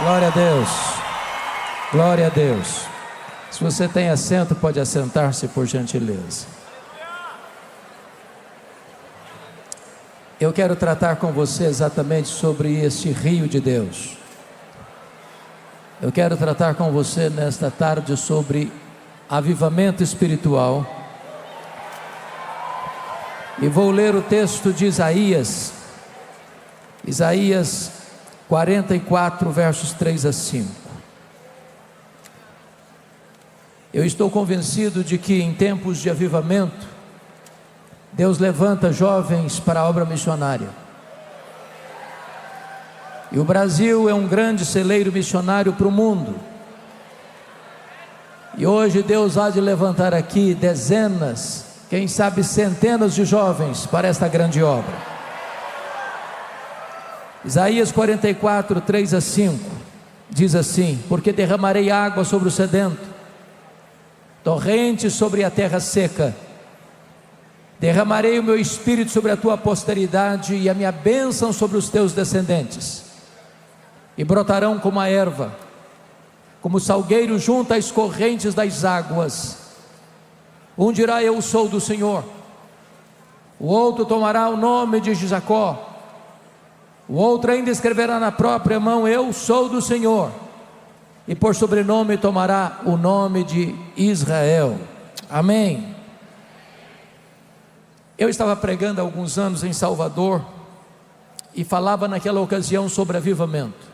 Glória a Deus. Glória a Deus. Se você tem assento, pode assentar-se por gentileza. Eu quero tratar com você exatamente sobre este rio de Deus. Eu quero tratar com você nesta tarde sobre avivamento espiritual. E vou ler o texto de Isaías 44, versos 3 a 5. Eu estou convencido de que em tempos de avivamento, Deus levanta jovens para a obra missionária. E o Brasil é um grande celeiro missionário para o mundo. E hoje Deus há de levantar aqui dezenas, quem sabe centenas de jovens para esta grande obra. Isaías 44, 3 a 5, diz assim: porque derramarei água sobre o sedento, torrentes sobre a terra seca. Derramarei o meu espírito sobre a tua posteridade e a minha bênção sobre os teus descendentes. E brotarão como a erva, como o salgueiro junto às correntes das águas. Um dirá: eu sou do Senhor. O outro tomará o nome de Jacó. O outro ainda escreverá na própria mão: eu sou do Senhor. E por sobrenome tomará o nome de Israel. Amém. Eu estava pregando há alguns anos em Salvador e falava naquela ocasião sobre avivamento.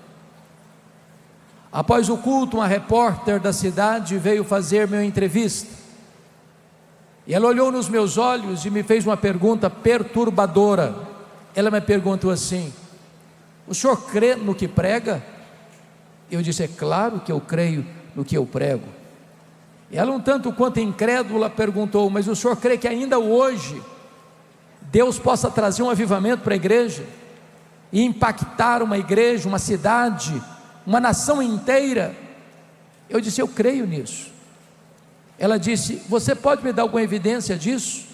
Após o culto, uma repórter da cidade veio fazer minha entrevista. E ela olhou nos meus olhos e me fez uma pergunta perturbadora. Ela me perguntou assim: o senhor crê no que prega? Eu disse: é claro que eu creio no que eu prego. E ela, um tanto quanto incrédula, perguntou: mas o senhor crê que ainda hoje Deus possa trazer um avivamento para a igreja e impactar uma igreja, uma cidade, uma nação inteira? Eu disse: eu creio nisso. Ela disse: você pode me dar alguma evidência disso?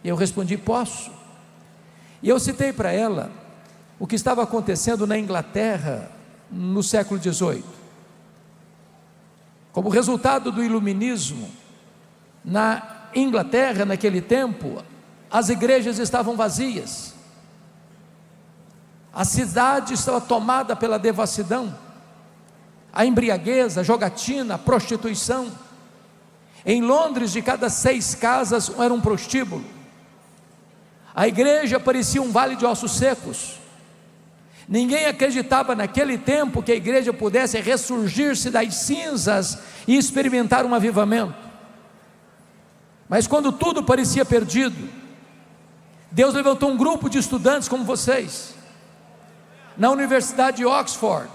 E eu respondi: posso. E eu citei para ela o que estava acontecendo na Inglaterra no século XVIII. Como resultado do iluminismo, na Inglaterra naquele tempo, as igrejas estavam vazias, a cidade estava tomada pela devassidão, a embriaguez, a jogatina, a prostituição. Em Londres, de cada 6 casas era um prostíbulo. A igreja parecia um vale de ossos secos. Ninguém acreditava naquele tempo que a igreja pudesse ressurgir-se das cinzas e experimentar um avivamento. Mas quando tudo parecia perdido, Deus levantou um grupo de estudantes como vocês, na Universidade de Oxford,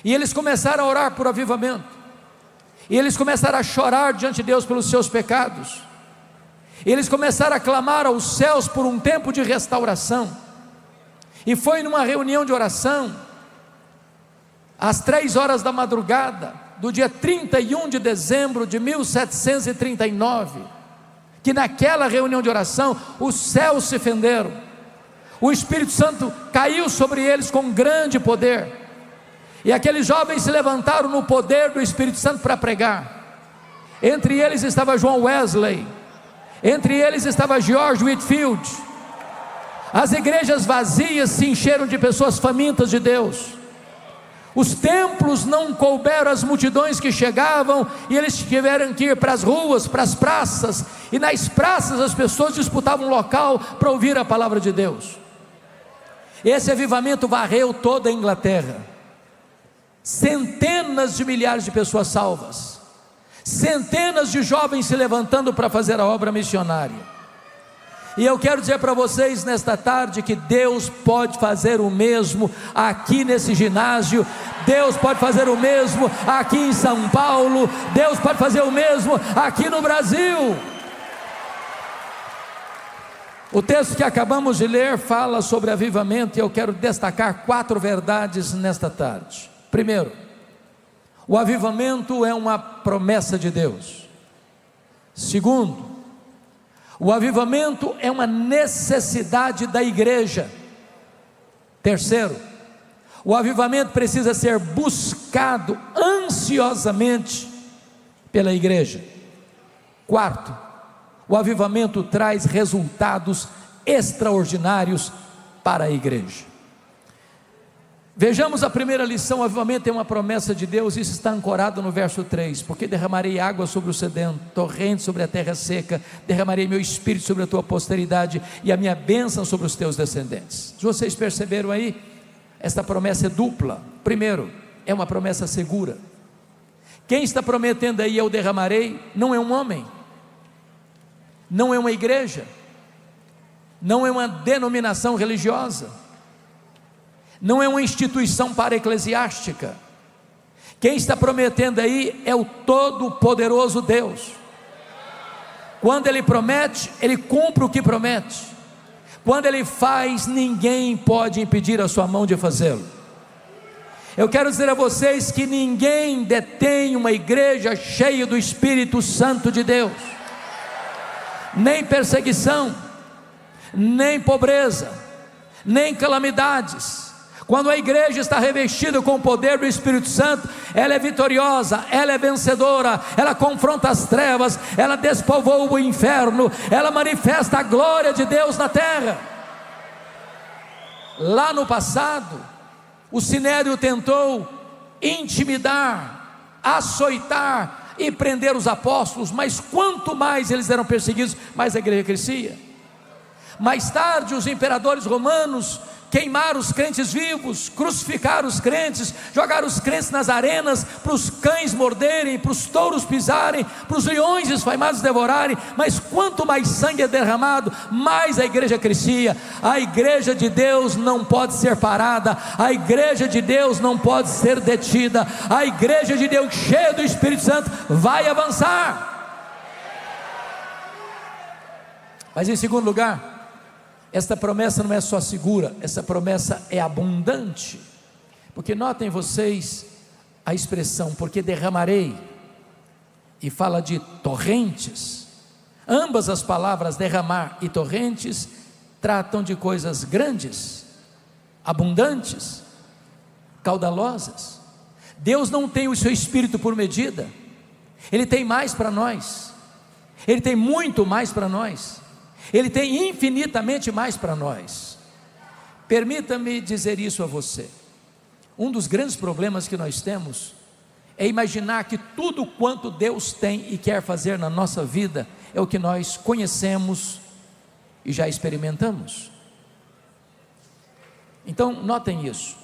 e eles começaram a orar por avivamento, e eles começaram a chorar diante de Deus pelos seus pecados, e eles começaram a clamar aos céus por um tempo de restauração. E foi numa reunião de oração, às 3 horas da madrugada, do dia 31 de dezembro de 1739, que naquela reunião de oração, os céus se fenderam, o Espírito Santo caiu sobre eles com grande poder, e aqueles jovens se levantaram no poder do Espírito Santo para pregar. Entre eles estava John Wesley, entre eles estava George Whitefield. As igrejas vazias se encheram de pessoas famintas de Deus. Os templos não couberam as multidões que chegavam, e eles tiveram que ir para as ruas, para as praças, e nas praças as pessoas disputavam um local para ouvir a palavra de Deus. Esse avivamento varreu toda a Inglaterra. Centenas de milhares de pessoas salvas, centenas de jovens se levantando para fazer a obra missionária. E eu quero dizer para vocês nesta tarde que Deus pode fazer o mesmo aqui nesse ginásio, Deus pode fazer o mesmo aqui em São Paulo, Deus pode fazer o mesmo aqui no Brasil. O texto que acabamos de ler fala sobre avivamento, e eu quero destacar 4 verdades nesta tarde. Primeiro, o avivamento é uma promessa de Deus. Segundo, o avivamento é uma necessidade da igreja. Terceiro, O avivamento precisa ser buscado ansiosamente pela igreja. Quarto, o avivamento traz resultados extraordinários para a igreja. Vejamos a primeira lição. O avivamento é uma promessa de Deus, isso está ancorado no verso 3, porque derramarei água sobre o sedento, torrente sobre a terra seca, derramarei meu espírito sobre a tua posteridade, e a minha bênção sobre os teus descendentes. Se vocês perceberam aí, esta promessa é dupla. Primeiro, é uma promessa segura. Quem está prometendo aí eu derramarei, não é um homem, não é uma igreja, não é uma denominação religiosa, não é uma instituição para-eclesiástica. Quem está prometendo aí é o Todo-Poderoso Deus. Quando Ele promete, Ele cumpre o que promete. Quando Ele faz, ninguém pode impedir a sua mão de fazê-lo. Eu quero dizer a vocês que ninguém detém uma igreja cheia do Espírito Santo de Deus. Nem perseguição, nem pobreza, nem calamidades. Quando a igreja está revestida com o poder do Espírito Santo, ela é vitoriosa, ela é vencedora, ela confronta as trevas, ela despovoa o inferno, ela manifesta a glória de Deus na terra. Lá no passado, o Sinédrio tentou intimidar, açoitar e prender os apóstolos, mas quanto mais eles eram perseguidos, mais a igreja crescia. Mais tarde, os imperadores romanos queimaram os crentes vivos, crucificaram os crentes, jogaram os crentes nas arenas, para os cães morderem, para os touros pisarem, para os leões esfaimados devorarem. Mas quanto mais sangue é derramado, mais a igreja crescia. A igreja de Deus não pode ser parada, a igreja de Deus não pode ser detida, a igreja de Deus cheia do Espírito Santo vai avançar. Mas em segundo lugar, esta promessa não é só segura, essa promessa é abundante. Porque notem vocês a expressão, porque derramarei, e fala de torrentes. Ambas as palavras, derramar e torrentes, tratam de coisas grandes, abundantes, caudalosas. Deus não tem o seu espírito por medida, Ele tem mais para nós, Ele tem muito mais para nós, Ele tem infinitamente mais para nós. Permita-me dizer isso a você. Um dos grandes problemas que nós temos é imaginar que tudo quanto Deus tem e quer fazer na nossa vida é o que nós conhecemos e já experimentamos. Então notem isso.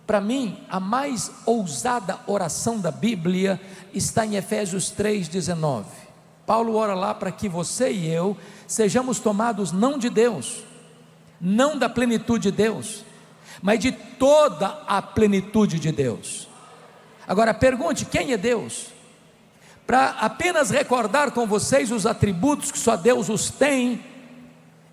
Para mim, a mais ousada oração da Bíblia está em Efésios 3,19. Paulo ora lá para que você e eu sejamos tomados não de Deus, não da plenitude de Deus, mas de toda a plenitude de Deus. Agora pergunte, quem é Deus? Para apenas recordar com vocês os atributos que só Deus os tem,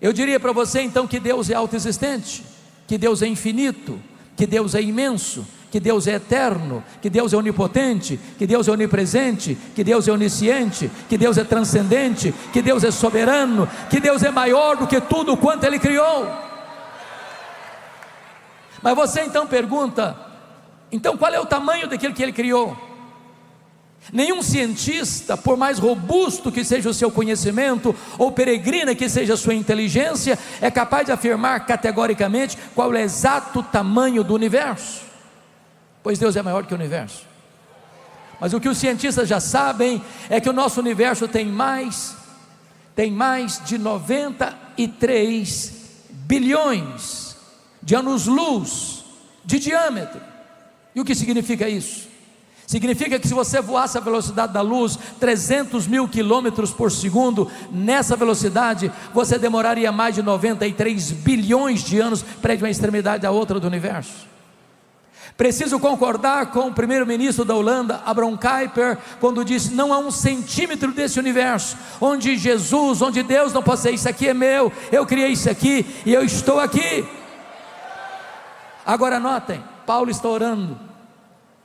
eu diria para você então que Deus é autoexistente, que Deus é infinito, que Deus é imenso, que Deus é eterno, que Deus é onipotente, que Deus é onipresente, que Deus é onisciente, que Deus é transcendente, que Deus é soberano, que Deus é maior do que tudo quanto Ele criou. Mas você então pergunta, então qual é o tamanho daquilo que Ele criou? Nenhum cientista, por mais robusto que seja o seu conhecimento, ou peregrina que seja a sua inteligência, é capaz de afirmar categoricamente qual é o exato tamanho do universo, pois Deus é maior que o universo. Mas o que os cientistas já sabem é que o nosso universo tem mais de 93 bilhões de anos-luz de diâmetro. E o que significa isso? Significa que se você voasse a velocidade da luz, 300 mil quilômetros por segundo, nessa velocidade, você demoraria mais de 93 bilhões de anos para ir de uma extremidade à outra do universo. Preciso concordar com o primeiro-ministro da Holanda, Abraham Kuyper, quando disse, não há um centímetro desse universo, onde Jesus, onde Deus não pode dizer, isso aqui é meu, eu criei isso aqui, e eu estou aqui. Agora notem, Paulo está orando,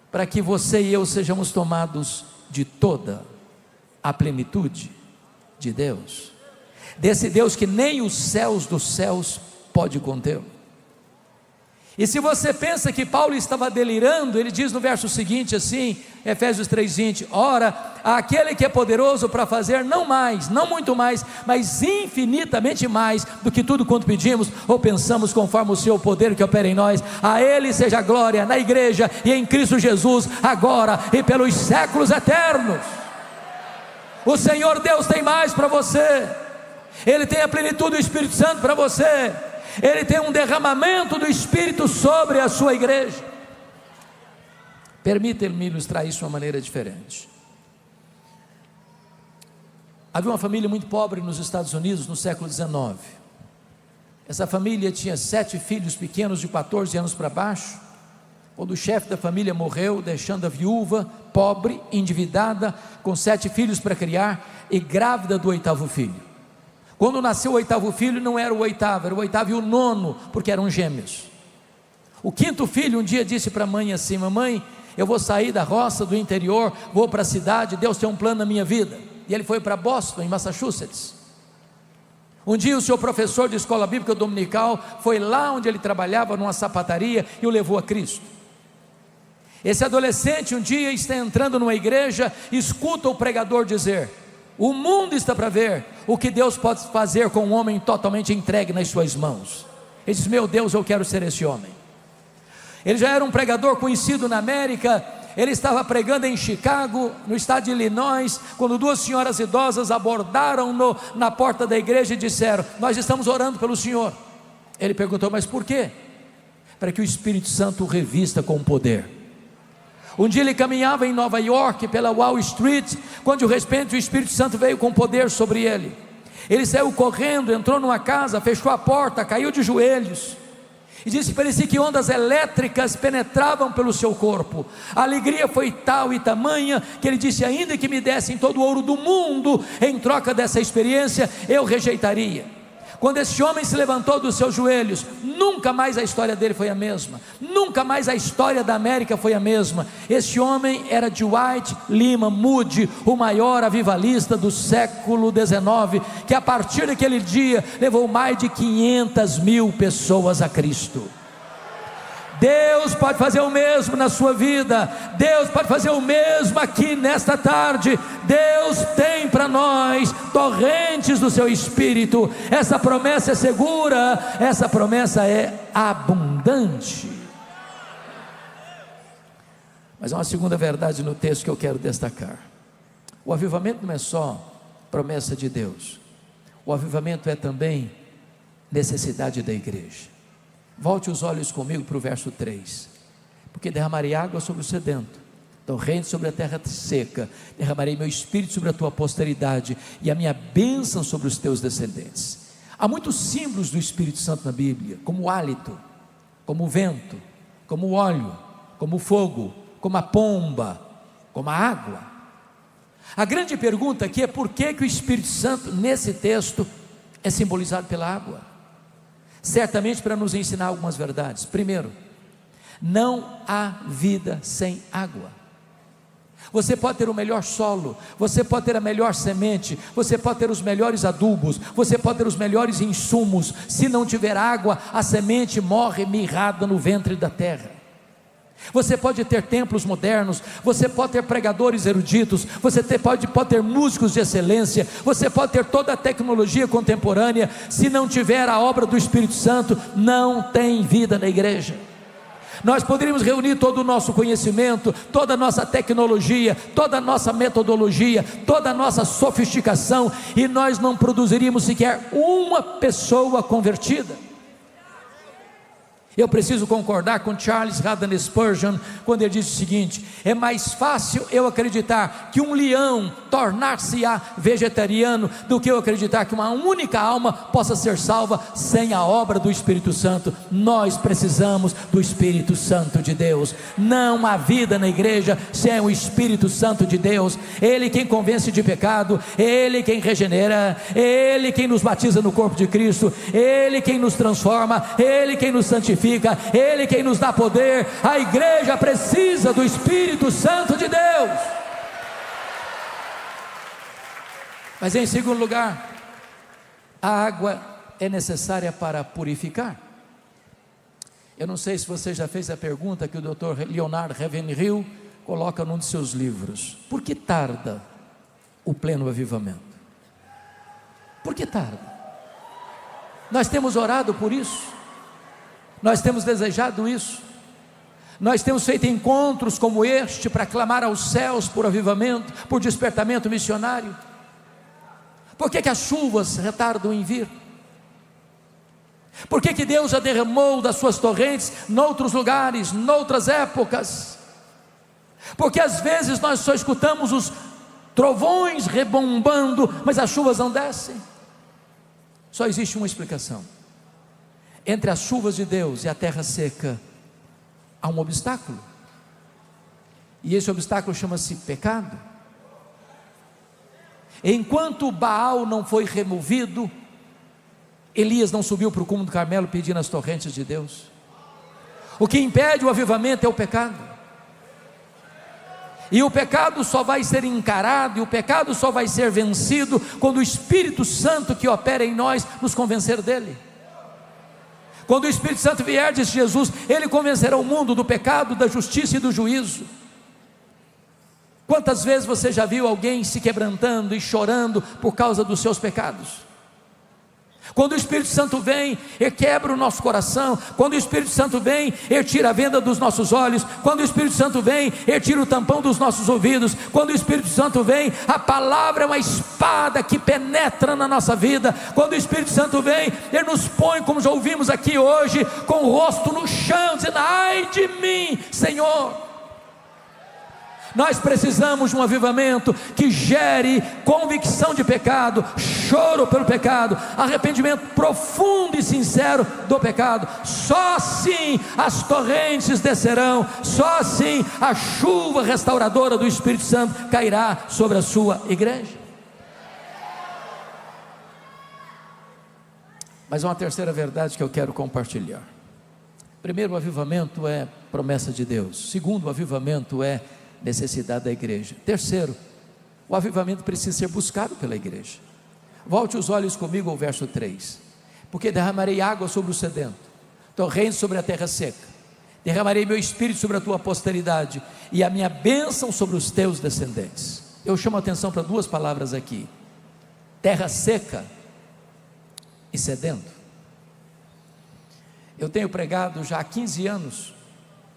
para que você e eu sejamos tomados de toda a plenitude de Deus, desse Deus que nem os céus dos céus pode contê-lo. E se você pensa que Paulo estava delirando, ele diz no verso seguinte assim, Efésios 3:20: ora, aquele que é poderoso para fazer não mais, não muito mais, mas infinitamente mais do que tudo quanto pedimos ou pensamos, conforme o seu poder que opera em nós, a ele seja a glória na igreja e em Cristo Jesus, agora e pelos séculos eternos. O Senhor Deus tem mais para você, Ele tem a plenitude do Espírito Santo para você, Ele tem um derramamento do Espírito sobre a sua igreja. Permita-me ilustrar isso de uma maneira diferente. Havia uma família muito pobre nos Estados Unidos no século XIX. Essa família tinha 7 filhos pequenos de 14 anos para baixo, quando o chefe da família morreu, deixando a viúva, pobre, endividada, com 7 filhos para criar e grávida do 8º filho. Quando nasceu o 8º filho, não era o 8º, era o 8º e o 9º, porque eram gêmeos. O 5º filho um dia disse para a mãe assim: mamãe, eu vou sair da roça, do interior, vou para a cidade, Deus tem um plano na minha vida. E ele foi para Boston, em Massachusetts. Um dia o seu professor de escola bíblica dominical foi lá onde ele trabalhava, numa sapataria, e o levou a Cristo. Esse adolescente um dia está entrando numa igreja, escuta o pregador dizer: o mundo está para ver o que Deus pode fazer com um homem totalmente entregue nas suas mãos. Ele diz: meu Deus, eu quero ser esse homem. Ele já era um pregador conhecido na América. Ele estava pregando em Chicago, no estado de Illinois, quando 2 senhoras idosas abordaram na porta da igreja e disseram: nós estamos orando pelo senhor. Ele perguntou: mas por quê? Para que o Espírito Santo o revista com poder. Um dia ele caminhava em Nova York, pela Wall Street, quando de repente o Espírito Santo veio com poder sobre ele. Ele saiu correndo, entrou numa casa, fechou a porta, caiu de joelhos e disse: parecia que ondas elétricas penetravam pelo seu corpo. A alegria foi tal e tamanha que ele disse: ainda que me dessem todo o ouro do mundo em troca dessa experiência, eu rejeitaria. Quando esse homem se levantou dos seus joelhos, nunca mais a história dele foi a mesma, nunca mais a história da América foi a mesma. Esse homem era Dwight Lyman Moody, o maior avivalista do século XIX, que a partir daquele dia levou mais de 500.000 pessoas a Cristo. Deus pode fazer o mesmo na sua vida, Deus pode fazer o mesmo aqui nesta tarde. Deus tem para nós torrentes do seu Espírito. Essa promessa é segura, essa promessa é abundante. Mas há uma segunda verdade no texto que eu quero destacar. O avivamento não é só promessa de Deus, o avivamento é também necessidade da igreja. Volte os olhos comigo para o verso 3: porque derramarei água sobre o sedento, torrente sobre a terra seca, derramarei meu espírito sobre a tua posteridade e a minha bênção sobre os teus descendentes. Há muitos símbolos do Espírito Santo na Bíblia, como o hálito, como o vento, como o óleo, como o fogo, como a pomba, como a água. A grande pergunta aqui é: por que o Espírito Santo nesse texto é simbolizado pela água? Certamente para nos ensinar algumas verdades. Primeiro, não há vida sem água. Você pode ter o melhor solo, você pode ter a melhor semente, você pode ter os melhores adubos, você pode ter os melhores insumos. Se não tiver água, a semente morre mirrada no ventre da terra. Você pode ter templos modernos, você pode ter pregadores eruditos, você pode ter músicos de excelência, você pode ter toda a tecnologia contemporânea. Se não tiver a obra do Espírito Santo, não tem vida na igreja. Nós poderíamos reunir todo o nosso conhecimento, toda a nossa tecnologia, toda a nossa metodologia, toda a nossa sofisticação, e nós não produziríamos sequer uma pessoa convertida. Eu preciso concordar com Charles Haddon Spurgeon, quando ele diz o seguinte: é mais fácil eu acreditar que um leão tornar-se-á vegetariano, do que eu acreditar que uma única alma possa ser salva sem a obra do Espírito Santo. Nós precisamos do Espírito Santo de Deus. Não há vida na igreja sem o Espírito Santo de Deus. Ele quem convence de pecado, Ele quem regenera, Ele quem nos batiza no corpo de Cristo, Ele quem nos transforma, Ele quem nos santifica, Ele quem nos dá poder. A igreja precisa do Espírito Santo de Deus. Mas em segundo lugar, a água é necessária para purificar. Eu não sei se você já fez a pergunta que o Dr. Leonard Ravenhill coloca num de seus livros: por que tarda o pleno avivamento? Por que tarda? Nós temos orado por isso, nós temos desejado isso, nós temos feito encontros como este para clamar aos céus por avivamento, por despertamento missionário. Por que as chuvas retardam em vir? Por que Deus já derramou das suas torrentes noutros lugares, noutras épocas? Porque às vezes nós só escutamos os trovões rebombando, mas as chuvas não descem. Só existe uma explicação: entre as chuvas de Deus e a terra seca há um obstáculo, e esse obstáculo chama-se pecado. Enquanto Baal não foi removido, Elias não subiu para o cume do Carmelo pedindo as torrentes de Deus. O que impede o avivamento é o pecado, e o pecado só vai ser encarado, e o pecado só vai ser vencido quando o Espírito Santo que opera em nós nos convencer dele. Quando o Espírito Santo vier, diz Jesus, ele convencerá o mundo do pecado, da justiça e do juízo. Quantas vezes você já viu alguém se quebrantando e chorando por causa dos seus pecados? Quando o Espírito Santo vem, ele quebra o nosso coração. Quando o Espírito Santo vem, ele tira a venda dos nossos olhos. Quando o Espírito Santo vem, ele tira o tampão dos nossos ouvidos. Quando o Espírito Santo vem, a palavra é uma espada que penetra na nossa vida. Quando o Espírito Santo vem, ele nos põe, como já ouvimos aqui hoje, com o rosto no chão, dizendo: ai de mim, Senhor. Nós precisamos de um avivamento que gere convicção de pecado, choro pelo pecado, arrependimento profundo e sincero do pecado. Só assim as torrentes descerão, só assim a chuva restauradora do Espírito Santo cairá sobre a sua igreja. Mas há uma terceira verdade que eu quero compartilhar. Primeiro, o avivamento é promessa de Deus. Segundo, o avivamento é necessidade da igreja. Terceiro, o avivamento precisa ser buscado pela igreja. Volte os olhos comigo ao verso 3: porque derramarei água sobre o sedento, torrentes sobre a terra seca, derramarei meu espírito sobre a tua posteridade, e a minha bênção sobre os teus descendentes. Eu chamo a atenção para duas palavras aqui: terra seca e sedento. Eu tenho pregado já há 15 anos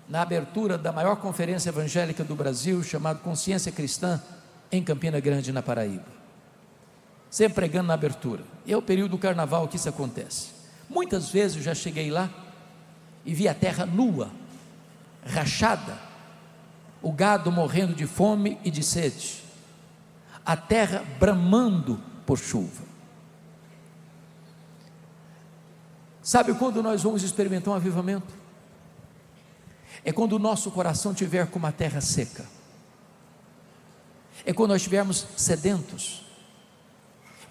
na abertura da maior conferência evangélica do Brasil, chamada Consciência Cristã, em Campina Grande, na Paraíba. Sempre pregando na abertura. E é o período do carnaval que isso acontece. Muitas vezes eu já cheguei lá e vi a terra nua, rachada, o gado morrendo de fome e de sede, a terra bramando por chuva. Sabe quando nós vamos experimentar um avivamento? É quando o nosso coração estiver como a terra seca, é quando nós estivermos sedentos.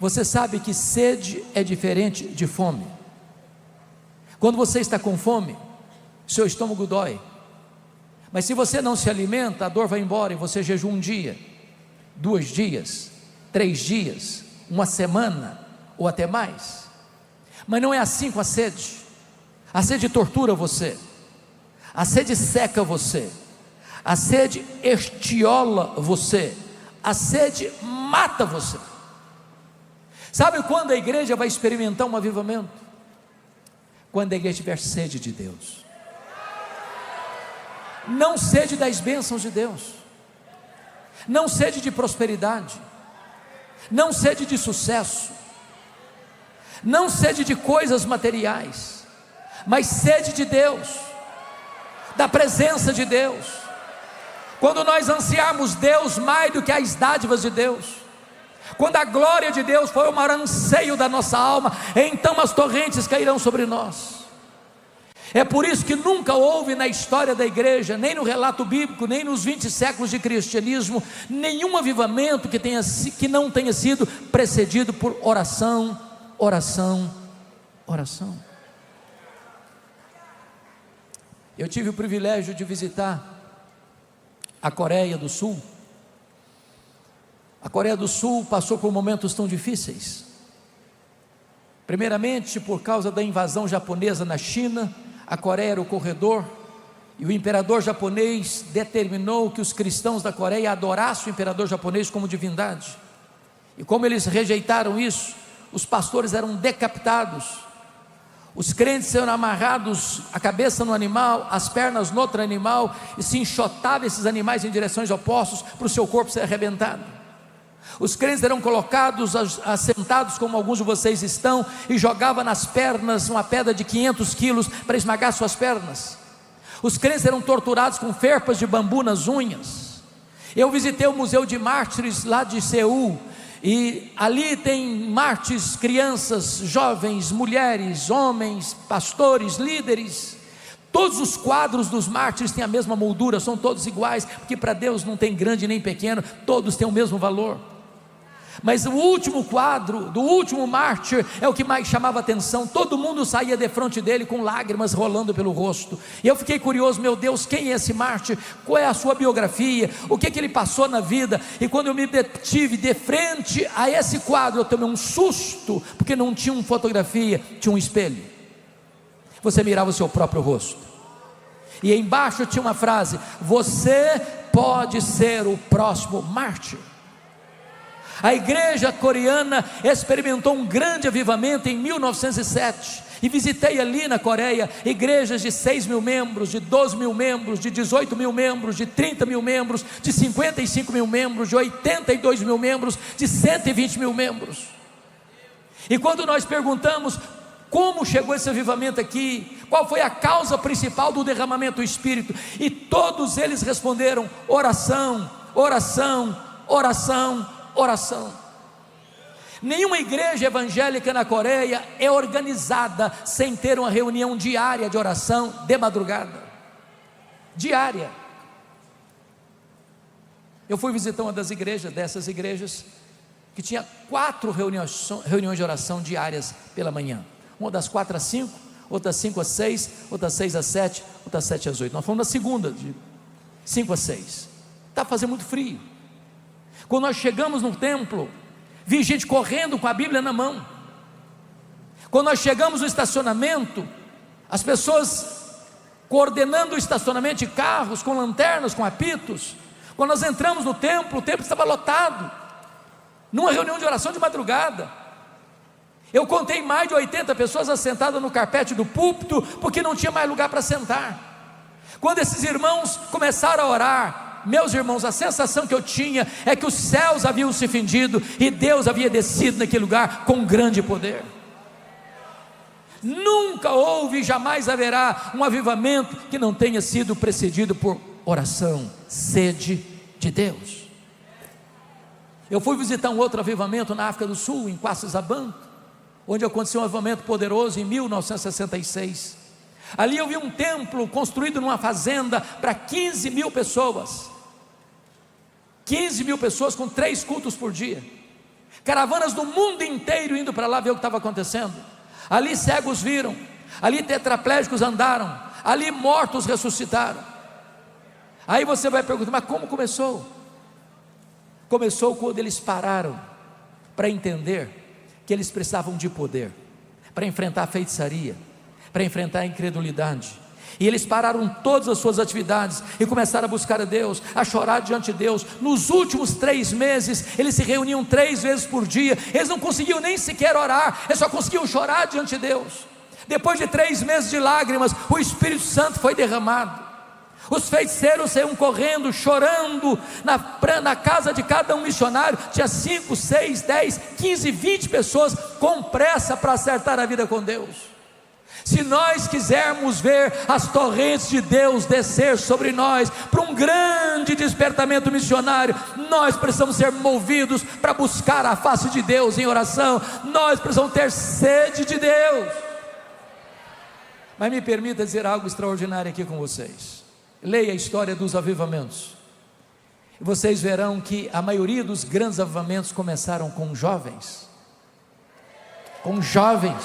Você sabe que sede é diferente de fome. Quando você está com fome, seu estômago dói, mas se você não se alimenta, a dor vai embora e você jejua 1 dia, 2 dias, 3 dias, 1 semana ou até mais. Mas não é assim com a sede. A sede tortura você, a sede seca você, a sede estiola você, a sede mata você. Sabe quando a igreja vai experimentar um avivamento? Quando a igreja tiver sede de Deus. Não sede das bênçãos de Deus, não sede de prosperidade, não sede de sucesso, não sede de coisas materiais, mas sede de Deus, da presença de Deus. Quando nós ansiarmos Deus mais do que as dádivas de Deus, quando a glória de Deus for o maior anseio da nossa alma, então as torrentes cairão sobre nós. É por isso que nunca houve na história da igreja, nem no relato bíblico, nem nos 20 séculos de cristianismo, nenhum avivamento que não tenha sido precedido por oração, oração, oração. Eu tive o privilégio de visitar a Coreia do Sul. A Coreia do Sul passou por momentos tão difíceis. Primeiramente, por causa da invasão japonesa na China, A Coreia era o corredor, e o imperador japonês determinou que os cristãos da Coreia adorassem o imperador japonês como divindade. E como eles rejeitaram isso, os pastores eram decapitados, os crentes eram amarrados, a cabeça no animal, as pernas no outro animal, e se enxotavam esses animais em direções opostas, para o seu corpo ser arrebentado. Os crentes eram colocados, assentados como alguns de vocês estão, e jogavam nas pernas uma pedra de 500 quilos, para esmagar suas pernas. Os crentes eram torturados com ferpas de bambu nas unhas. Eu visitei o Museu de Mártires lá de Seul, e ali tem mártires, crianças, jovens, mulheres, homens, pastores, líderes. Todos os quadros dos mártires têm a mesma moldura, são todos iguais, porque para Deus não tem grande nem pequeno, todos têm o mesmo valor. Mas o último quadro do último mártir é o que mais chamava atenção. Todo mundo saía de frente dele com lágrimas rolando pelo rosto. E eu fiquei curioso, meu Deus, quem é esse mártir? Qual é a sua biografia? O que ele passou na vida? E quando eu me detive de frente a esse quadro, eu tomei um susto, porque não tinha uma fotografia, tinha um espelho. Você mirava o seu próprio rosto, e embaixo tinha uma frase: você pode ser o próximo mártir. A igreja coreana experimentou um grande avivamento em 1907, e visitei ali na Coreia igrejas de 6 mil membros, de 12 mil membros, de 18 mil membros, de 30 mil membros, de 55 mil membros, de 82 mil membros, de 120 mil membros. E quando nós perguntamos como chegou esse avivamento aqui, qual foi a causa principal do derramamento do Espírito, e todos eles responderam: oração, oração, oração, oração. Nenhuma igreja evangélica na Coreia é organizada sem ter uma reunião diária de oração de madrugada, diária. Eu fui visitar uma das igrejas, dessas igrejas, que tinha 4 reuniões de oração diárias pela manhã, uma das 4 às 5, outra das 5 às 6, outra das 6 às 7, outra das 7 às 8, nós fomos na segunda, de 5 às 6, está fazendo muito frio. Quando nós chegamos no templo, vi gente correndo com a Bíblia na mão. Quando nós chegamos no estacionamento, as pessoas coordenando o estacionamento de carros, com lanternas, com apitos. Quando nós entramos no templo, o templo estava lotado, numa reunião de oração de madrugada. Eu contei mais de 80 pessoas assentadas no carpete do púlpito, porque não tinha mais lugar para sentar. Quando esses irmãos começaram a orar, meus irmãos, a sensação que eu tinha é que os céus haviam se fendido e Deus havia descido naquele lugar com grande poder. Nunca houve e jamais haverá um avivamento que não tenha sido precedido por oração, sede de Deus. Eu fui visitar um outro avivamento na África do Sul, em Quassisaban, onde aconteceu um avivamento poderoso em 1966. Ali eu vi um templo construído numa fazenda para 15 mil pessoas. 15 mil pessoas com 3 cultos por dia. Caravanas do mundo inteiro indo para lá ver o que estava acontecendo. Ali cegos viram, ali tetraplégicos andaram, ali mortos ressuscitaram. Aí você vai perguntar: mas como começou? Começou quando eles pararam para entender que eles precisavam de poder para enfrentar a feitiçaria, para enfrentar a incredulidade. E eles pararam todas as suas atividades e começaram a buscar a Deus, a chorar diante de Deus. Nos últimos 3 meses, eles se reuniam 3 vezes por dia. Eles não conseguiam nem sequer orar, eles só conseguiam chorar diante de Deus. Depois de 3 meses de lágrimas, o Espírito Santo foi derramado. Os feiticeiros saíam correndo, chorando, na casa de cada um missionário. Tinha 5, 6, 10, 15, 20 pessoas com pressa para acertar a vida com Deus. Se nós quisermos ver as torrentes de Deus descer sobre nós, para um grande despertamento missionário, nós precisamos ser movidos para buscar a face de Deus em oração. Nós precisamos ter sede de Deus. Mas me permita dizer algo extraordinário aqui com vocês. Leia a história dos avivamentos, e vocês verão que a maioria dos grandes avivamentos começaram com jovens. Com jovens.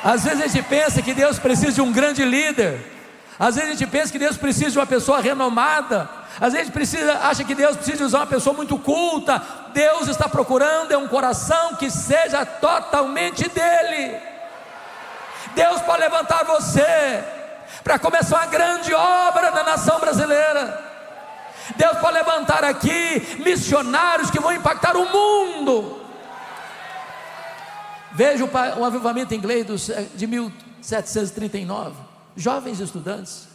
Às vezes a gente pensa que Deus precisa de um grande líder, às vezes a gente pensa que Deus precisa de uma pessoa renomada, Às vezes acha que Deus precisa usar uma pessoa muito culta. Deus está procurando um coração que seja totalmente dele. Deus pode levantar você para começar uma grande obra na nação brasileira. Deus pode levantar aqui missionários que vão impactar o mundo. Veja o avivamento inglês de 1739, jovens estudantes.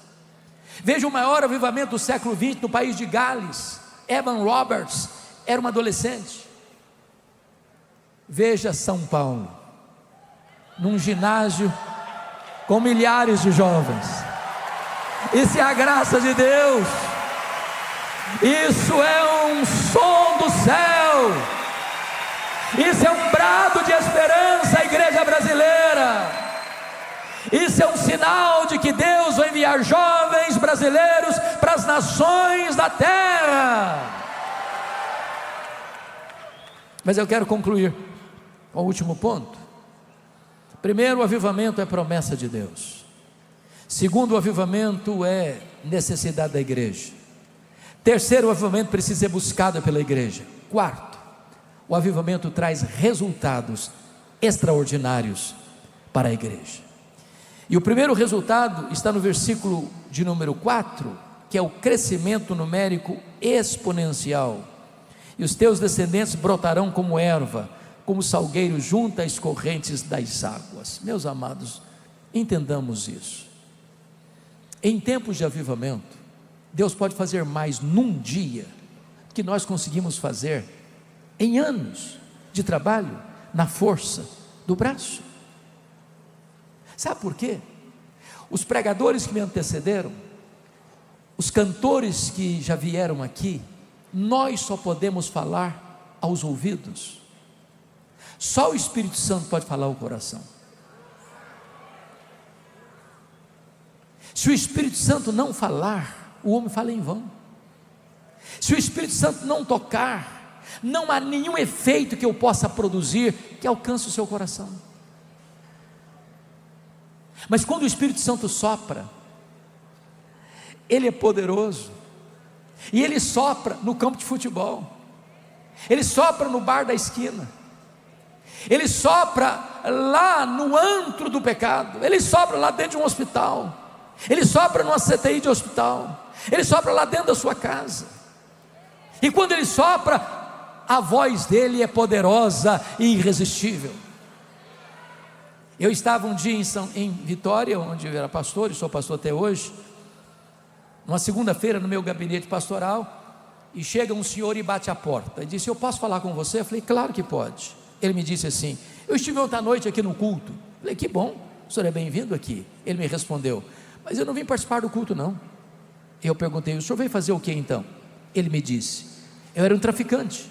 Veja o maior avivamento do século XX no país de Gales. Evan Roberts era um adolescente. Veja São Paulo, num ginásio com milhares de jovens. Isso é a graça de Deus. Isso é um som do céu. Isso é um brado de esperança à igreja brasileira. Isso é um sinal de que Deus vai enviar jovens brasileiros para as nações da terra. Mas eu quero concluir com o último ponto. Primeiro, o avivamento é promessa de Deus. Segundo, o avivamento é necessidade da igreja. Terceiro, o avivamento precisa ser buscado pela igreja. Quarto, o avivamento traz resultados extraordinários para a igreja. E o primeiro resultado está no versículo de número 4, que é o crescimento numérico exponencial. E os teus descendentes brotarão como erva, como salgueiro junto às correntes das águas. Meus amados, entendamos isso. Em tempos de avivamento, Deus pode fazer mais num dia que nós conseguimos fazer em anos de trabalho na força do braço. Sabe por quê? Os pregadores que me antecederam, os cantores que já vieram aqui, nós só podemos falar aos ouvidos. Só o Espírito Santo pode falar ao coração. Se o Espírito Santo não falar, o homem fala em vão. Se o Espírito Santo não tocar, não há nenhum efeito que eu possa produzir que alcance o seu coração. Mas quando o Espírito Santo sopra, ele é poderoso, e ele sopra no campo de futebol, ele sopra no bar da esquina, ele sopra lá no antro do pecado, ele sopra lá dentro de um hospital, ele sopra numa CTI de hospital, ele sopra lá dentro da sua casa. E quando ele sopra, a voz dele é poderosa e irresistível. Eu estava um dia em Vitória, onde eu era pastor, e sou pastor até hoje, numa segunda-feira no meu gabinete pastoral, e chega um senhor e bate a porta, e disse: eu posso falar com você? Eu falei: claro que pode. Ele me disse assim: eu estive ontem à noite aqui no culto. Eu falei: que bom, o senhor é bem-vindo aqui. Ele me respondeu: mas eu não vim participar do culto não. Eu perguntei: o senhor veio fazer o que então? Ele me disse: eu era um traficante,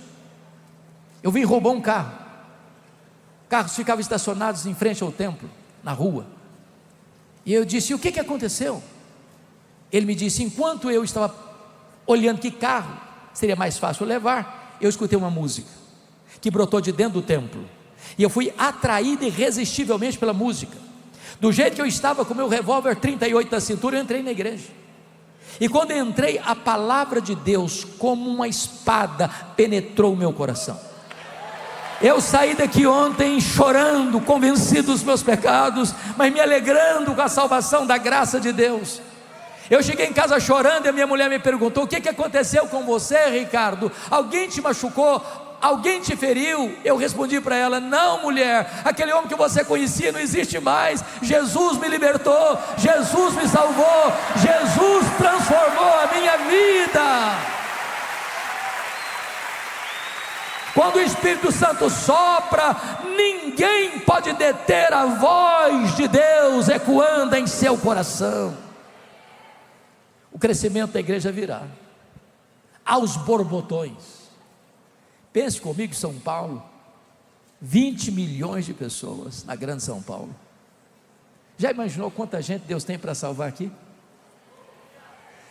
eu vim roubar um carro. Carros ficavam estacionados em frente ao templo, na rua. E eu disse: e o que aconteceu? Ele me disse: enquanto eu estava olhando que carro seria mais fácil levar, eu escutei uma música que brotou de dentro do templo, e eu fui atraído irresistivelmente pela música. Do jeito que eu estava com meu revólver 38 na cintura, eu entrei na igreja. E quando eu entrei, a palavra de Deus, como uma espada, penetrou o meu coração. Eu saí daqui ontem chorando, convencido dos meus pecados, mas me alegrando com a salvação da graça de Deus. Eu cheguei em casa chorando, e a minha mulher me perguntou: o que aconteceu com você, Ricardo? Alguém te machucou? Alguém te feriu? Eu respondi para ela: não, mulher, aquele homem que você conhecia não existe mais. Jesus me libertou, Jesus me salvou, Jesus transformou a minha vida. Quando o Espírito Santo sopra, ninguém pode deter a voz de Deus ecoando em seu coração. O crescimento da igreja virá aos borbotões. Pense comigo, São Paulo, 20 milhões de pessoas na grande São Paulo. Já imaginou quanta gente Deus tem para salvar aqui?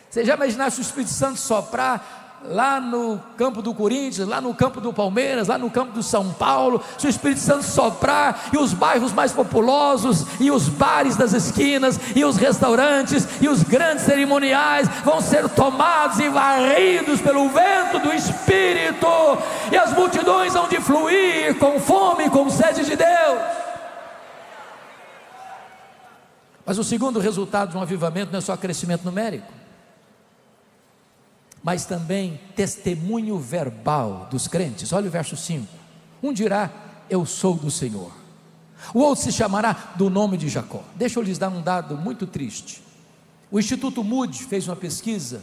Você já imaginou se o Espírito Santo soprar? lá no campo do Corinthians, lá no campo do Palmeiras, lá no campo do São Paulo, se o Espírito Santo soprar, e os bairros mais populosos, e os bares das esquinas, e os restaurantes, e os grandes cerimoniais vão ser tomados e varridos pelo vento do Espírito, e as multidões vão de fluir com fome e com sede de Deus. Mas o segundo resultado de um avivamento não é só crescimento numérico, mas também testemunho verbal dos crentes. Olha o verso 5: um dirá, eu sou do Senhor, o outro se chamará do nome de Jacó. Deixa eu lhes dar um dado muito triste. O Instituto Moody fez uma pesquisa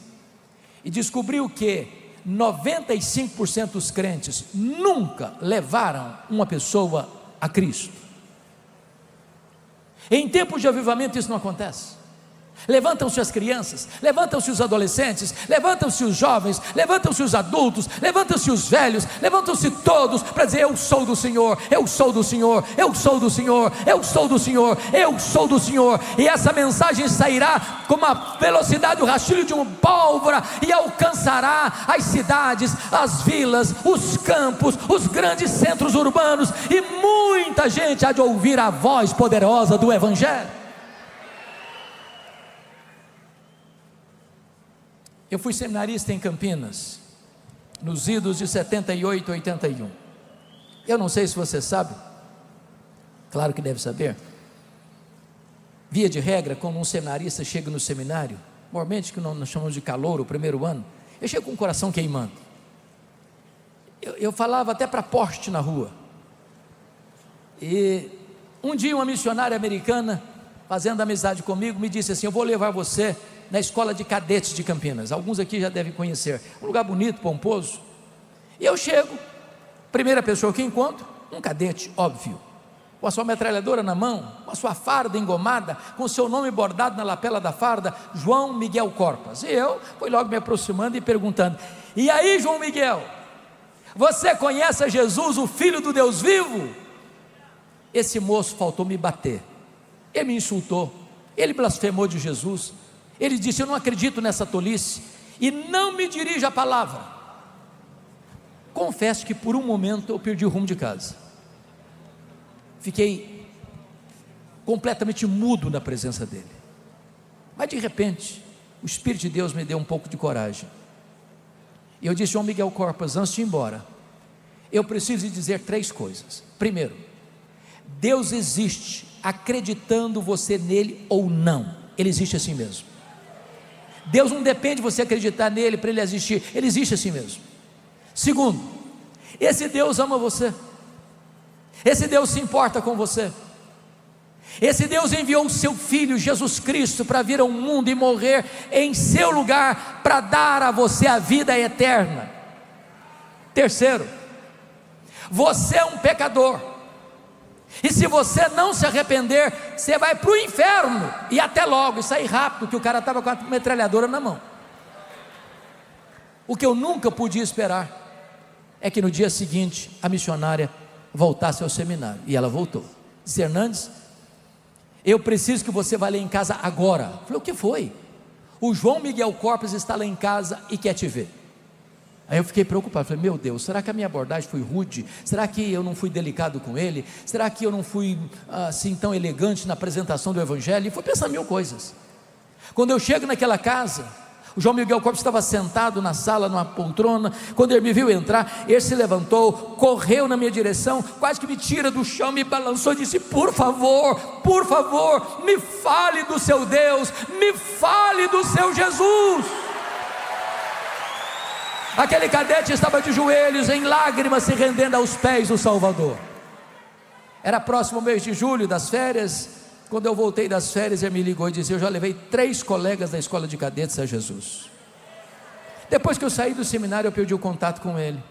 e descobriu que 95% dos crentes nunca levaram uma pessoa a Cristo. Em tempos de avivamento isso não acontece. Levantam-se as crianças, levantam-se os adolescentes, levantam-se os jovens, levantam-se os adultos, levantam-se os velhos, levantam-se todos para dizer, eu sou do Senhor, eu sou do Senhor, eu sou do Senhor, eu sou do Senhor, eu sou do Senhor. E essa mensagem sairá com a velocidade do rastilho de uma pólvora e alcançará as cidades, as vilas, os campos, os grandes centros urbanos, e muita gente há de ouvir a voz poderosa do Evangelho. Eu fui seminarista em Campinas, nos idos de 78 e 81. Eu não sei se você sabe, claro que deve saber. Via de regra, quando um seminarista chega no seminário, normalmente que nós chamamos de calouro, o primeiro ano, eu chego com o coração queimando. Eu falava até para poste na rua. E um dia uma missionária americana, fazendo amizade comigo, me disse assim, eu vou levar você na escola de cadetes de Campinas. Alguns aqui já devem conhecer, um lugar bonito, pomposo. E eu chego, primeira pessoa que encontro, um cadete, óbvio, com a sua metralhadora na mão, com a sua farda engomada, com o seu nome bordado na lapela da farda, João Miguel Corpas. E eu fui logo me aproximando e perguntando, e aí, João Miguel, você conhece a Jesus, o Filho do Deus vivo? Esse moço faltou me bater, ele me insultou, ele blasfemou de Jesus, ele disse, eu não acredito nessa tolice, e não me dirija a palavra. Confesso que por um momento eu perdi o rumo de casa, fiquei completamente mudo na presença dele, mas de repente, o Espírito de Deus me deu um pouco de coragem, e eu disse, João Miguel Corpas, antes de ir embora, eu preciso dizer 3 coisas. Primeiro, Deus existe, acreditando você nele ou não, ele existe assim mesmo. Deus não depende de você acreditar nele para ele existir, ele existe assim mesmo. Segundo, esse Deus ama você, esse Deus se importa com você, esse Deus enviou o seu Filho Jesus Cristo para vir ao mundo e morrer em seu lugar, para dar a você a vida eterna. Terceiro, você é um pecador, e se você não se arrepender, você vai para o inferno, e até logo, e sair rápido, que o cara estava com a metralhadora na mão. O que eu nunca podia esperar, é que no dia seguinte, a missionária voltasse ao seminário, e ela voltou, disse, Hernandes, eu preciso que você vá lá em casa agora. Eu falei, o que foi? O João Miguel Corpas está lá em casa e quer te ver. Aí eu fiquei preocupado, falei, meu Deus, será que a minha abordagem foi rude? Será que eu não fui delicado com ele? Será que eu não fui assim tão elegante na apresentação do Evangelho? E fui pensar 1000 coisas. Quando eu chego naquela casa, o João Miguel Corpas estava sentado na sala, numa poltrona. Quando ele me viu entrar, ele se levantou, correu na minha direção, quase que me tira do chão, me balançou e disse, por favor, me fale do seu Deus, me fale do seu Jesus. Aquele cadete estava de joelhos, em lágrimas, se rendendo aos pés do Salvador. Era próximo ao mês de julho, das férias. Quando eu voltei das férias, ele me ligou e disse, eu já levei 3 colegas da escola de cadetes a Jesus. Depois que eu saí do seminário, eu perdi o contato com ele.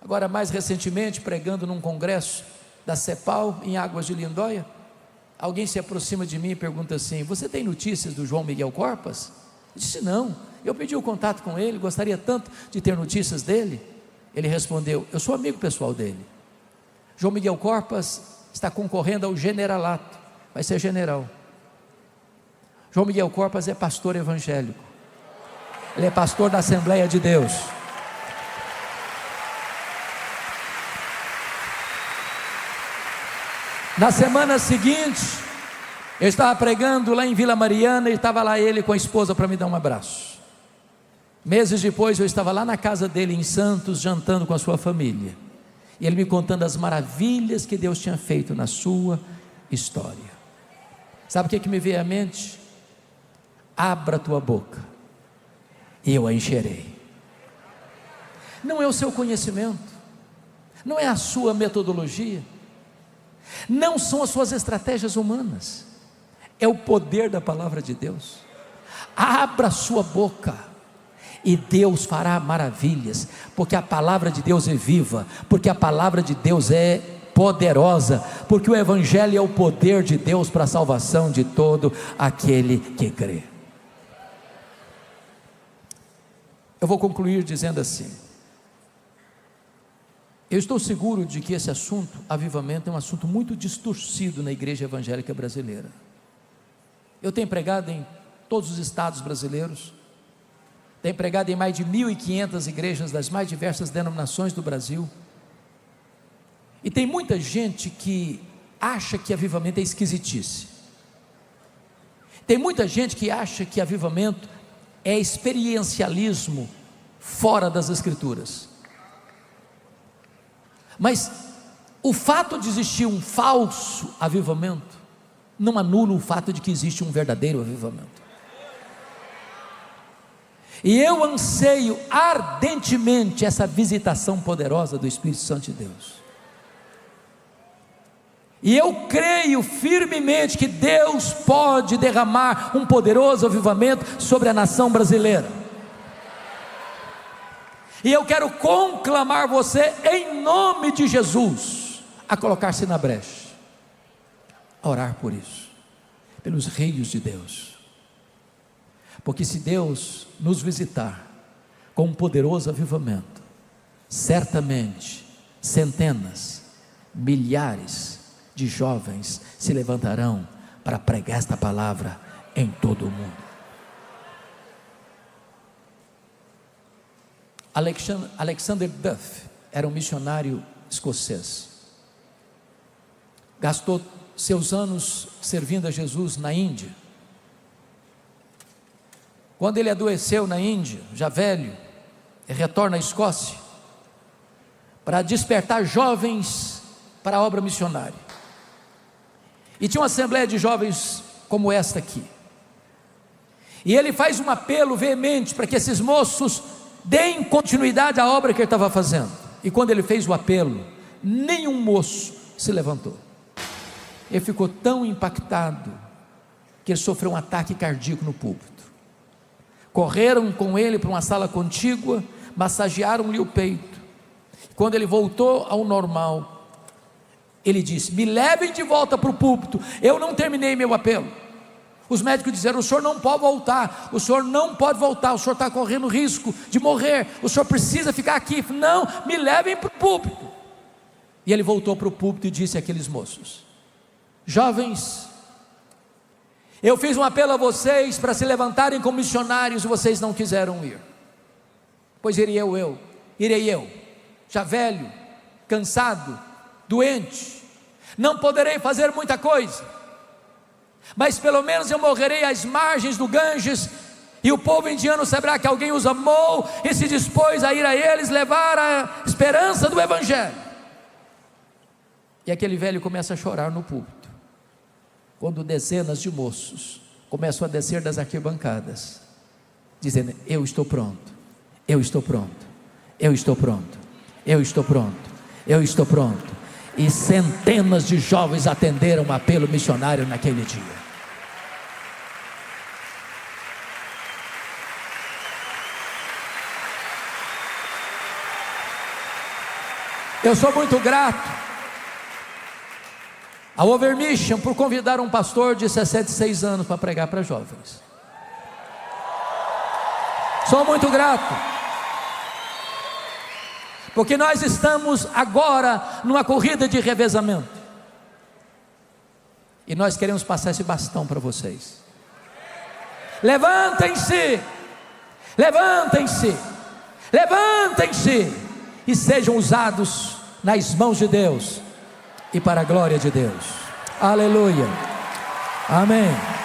Agora, mais recentemente, pregando num congresso da CEPAL, em Águas de Lindóia, alguém se aproxima de mim e pergunta assim, você tem notícias do João Miguel Corpas? Eu disse, não. Eu pedi o contato com ele, gostaria tanto de ter notícias dele. Ele respondeu, eu sou amigo pessoal dele. João Miguel Corpas está concorrendo ao generalato, vai ser general. João Miguel Corpas é pastor evangélico. Ele é pastor da Assembleia de Deus. Na semana seguinte, eu estava pregando lá em Vila Mariana, e estava lá ele com a esposa para me dar um abraço. Meses depois eu estava lá na casa dele em Santos, jantando com a sua família, e ele me contando as maravilhas que Deus tinha feito na sua história. Sabe o que me veio à mente? Abra a tua boca e eu a encherei. Não é o seu conhecimento, não é a sua metodologia, não são as suas estratégias humanas, é o poder da palavra de Deus. Abra a sua boca e Deus fará maravilhas, porque a palavra de Deus é viva, porque a palavra de Deus é poderosa, porque o Evangelho é o poder de Deus para a salvação de todo aquele que crê. Eu vou concluir dizendo assim: eu estou seguro de que esse assunto, avivamento, é um assunto muito distorcido na igreja evangélica brasileira. Eu tenho pregado em todos os estados brasileiros, tenho pregado em mais de 1.500 igrejas das mais diversas denominações do Brasil, e tem muita gente que acha que avivamento é esquisitice. Tem muita gente que acha que avivamento é experiencialismo fora das Escrituras. Mas o fato de existir um falso avivamento não anula o fato de que existe um verdadeiro avivamento. E eu anseio ardentemente essa visitação poderosa do Espírito Santo de Deus. E eu creio firmemente que Deus pode derramar um poderoso avivamento sobre a nação brasileira. E eu quero conclamar você, em nome de Jesus, a colocar-se na brecha, a orar por isso, pelos reinos de Deus. Porque se Deus nos visitar com um poderoso avivamento, certamente centenas, milhares de jovens se levantarão para pregar esta palavra em todo o mundo. Alexander Duff era um missionário escocês, gastou seus anos servindo a Jesus na Índia. Quando ele adoeceu na Índia, já velho, ele retorna à Escócia para despertar jovens para a obra missionária. E tinha uma assembleia de jovens como esta aqui, e ele faz um apelo veemente para que esses moços deem continuidade à obra que ele estava fazendo. E quando ele fez o apelo, nenhum moço se levantou. Ele ficou tão impactado que ele sofreu um ataque cardíaco no púlpito. Correram com ele para uma sala contígua, massagearam-lhe o peito. Quando ele voltou ao normal, ele disse: me levem de volta para o púlpito, eu não terminei meu apelo. Os médicos disseram: o senhor não pode voltar, o senhor não pode voltar, o senhor está correndo risco de morrer, o senhor precisa ficar aqui. Não, me levem para o púlpito. E ele voltou para o púlpito e disse àqueles moços: jovens, eu fiz um apelo a vocês para se levantarem como missionários, e vocês não quiseram ir. Pois irei eu, já velho, cansado, doente, não poderei fazer muita coisa, mas pelo menos eu morrerei às margens do Ganges, e o povo indiano saberá que alguém os amou e se dispôs a ir a eles levar a esperança do Evangelho. E aquele velho começa a chorar no púlpito, quando dezenas de moços começam a descer das arquibancadas, dizendo: eu estou pronto, eu estou pronto, eu estou pronto, eu estou pronto, eu estou pronto. E centenas de jovens atenderam o apelo missionário naquele dia. Eu sou muito grato ao Overmission por convidar um pastor de 66 anos para pregar para jovens. Sou muito grato, porque nós estamos agora numa corrida de revezamento, e nós queremos passar esse bastão para vocês. Levantem-se, Levantem-se, levantem-se e sejam usados nas mãos de Deus e para a glória de Deus. Aleluia. Amém.